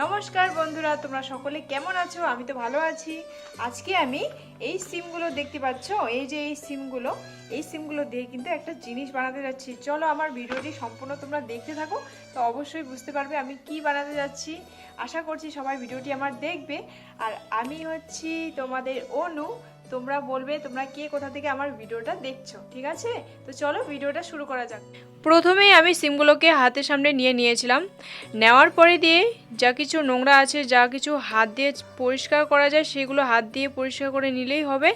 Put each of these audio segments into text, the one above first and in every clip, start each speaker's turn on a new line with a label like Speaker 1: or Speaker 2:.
Speaker 1: নমস্কার বন্ধুরা, তোমরা সকলে কেমন আছো? আমি তো ভালো আছি। আজকে আমি এই সিমগুলো দেখতে পাচ্ছ, এই যে এই সিমগুলো দিয়ে কিন্তু একটা জিনিস বানাতে যাচ্ছি। চলো আমার ভিডিওটি সম্পূর্ণ তোমরা দেখতে থাকো, তো অবশ্যই বুঝতে পারবে আমি কি বানাতে যাচ্ছি। আশা করছি সবাই ভিডিওটি আমার দেখবে। আর আমি হচ্ছি তোমাদের অনু। তোমরা বলবে তোমরা কে কোথা থেকে আমার ভিডিওটা দেখছো, ঠিক আছে? তো চলো ভিডিওটা শুরু করা যাক। প্রথমেই আমি সিমগুলোকে হাতের সামনে নিয়েছিলাম। নেওয়ার পরে দিয়ে যা কিছু নোংরা আছে, যা কিছু হাত দিয়ে পরিষ্কার করা যায় সেগুলো হাত দিয়ে পরিষ্কার করে নিলেই হবে।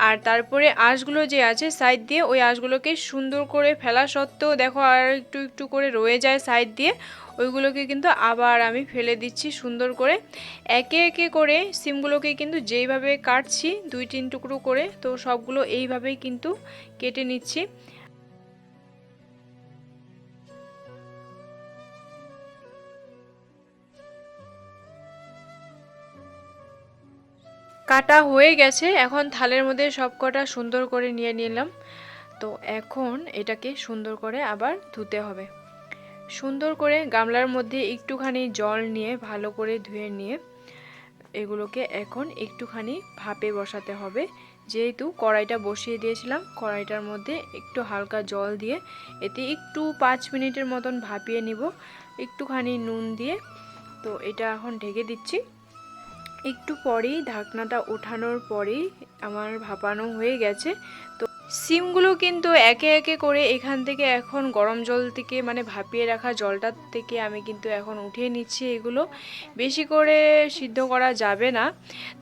Speaker 1: আর তারপরে আঁশগুলো যে আছে সাইড দিয়ে, ওই আঁশগুলোকে সুন্দর করে ফেলা সত্ত্বেও দেখো আর একটু একটু করে রয়ে যায় সাইড দিয়ে, ওইগুলোকে কিন্তু আবার আমি ফেলে দিচ্ছি সুন্দর করে। একে একে করে সিমগুলোকে কিন্তু যেইভাবে কাটছি 2-3 টুকরো করে, তো সবগুলো এইভাবেই কিন্তু কেটে নিচ্ছি। কাটা হয়ে গেছে, এখন থালের মধ্যে সবকটা সুন্দর করে নিয়ে নিলাম। তো এখন এটাকে সুন্দর করে আবার ধুতে হবে। সুন্দর করে গামলার মধ্যে একটুখানি জল নিয়ে ভালো করে ধুয়ে নিয়ে এগুলোকে এখন একটুখানি ভাপে বসাতে হবে। যেহেতু কড়াইটা বসিয়ে দিয়েছিলাম, কড়াইটার মধ্যে একটু হালকা জল দিয়ে এতে একটু 5 মিনিটের মতন ভাপিয়ে নিব একটুখানি নুন দিয়ে। তো এটা এখন ঢেকে দিচ্ছি। একটু পরেই ঢাকনাটা ওঠানোর পরেই আমার ভাপানো হয়ে গেছে। তো সিমগুলো কিন্তু একে একে করে এখান থেকে এখন গরম জল থেকে মানে ভাপিয়ে রাখা জলটার থেকে আমি কিন্তু এখন উঠিয়ে নিচ্ছি। এগুলো বেশি করে সিদ্ধ করা যাবে না।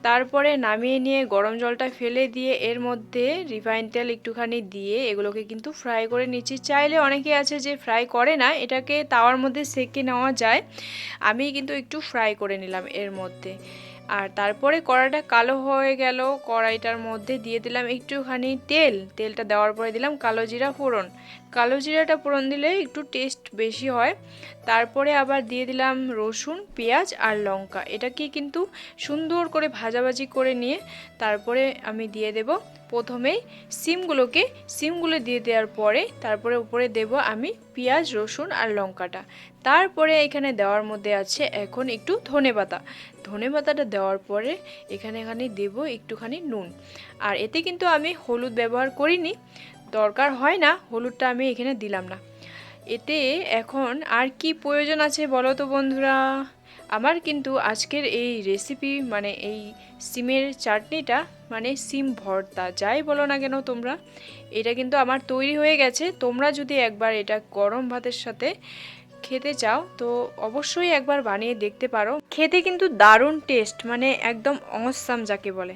Speaker 1: তারপরে নামিয়ে নিয়ে গরম জলটা ফেলে দিয়ে এর মধ্যে রিফাইন তেল একটুখানি দিয়ে এগুলোকে কিন্তু ফ্রাই করে নিচ্ছি। চাইলে অনেকে আছে যে ফ্রাই করে না, এটাকে তাওয়ার মধ্যে সেঁকে নেওয়া যায়। আমি কিন্তু একটু ফ্রাই করে নিলাম এর মধ্যে। আর তারপরে কড়াইটা কালো হয়ে গেল, কড়াইটার মধ্যে দিয়ে দিলাম একটুখানি তেলটা দেওয়ার পরে দিলাম কালো জিরা ফোড়ন। কালো জিরাটা ফোড়ন দিলে একটু টেস্ট বেশি হয়। তারপরে আবার দিয়ে দিলাম রসুন, পেঁয়াজ আর লঙ্কা। এটাকে কিন্তু সুন্দর করে ভাজাভাজি করে নিয়ে তারপরে আমি দিয়ে দেব প্রথমেই সিমগুলো দিয়ে দেওয়ার পরে তারপরে উপরে দেব আমি পেঁয়াজ, রসুন আর লঙ্কাটা। তারপরে এখানে দেওয়ার মধ্যে আছে এখন একটু ধনেপাতাটা দেওয়ার পরে এখানে দেব একটুখানি নুন। আর এতে কিন্তু আমি হলুদ ব্যবহার করিনি, দরকার হয় না, হলুদটা আমি এখানে দিলাম না। এতে এখন আর কি প্রয়োজন আছে বলো তো বন্ধুরা? আমার কিন্তু আজকের এই রেসিপি মানে এই সিমের চাটনিটা মানে সিম ভর্তা যাই বলো না কেন তোমরা, এটা কিন্তু আমার তৈরি হয়ে গেছে। তোমরা যদি একবার এটা গরম ভাতের সাথে খেতে চাও তো অবশ্যই একবার বানিয়ে দেখতে পারো। খেতে কিন্তু দারুণ টেস্ট, মানে একদম অসাম যাকে বলে।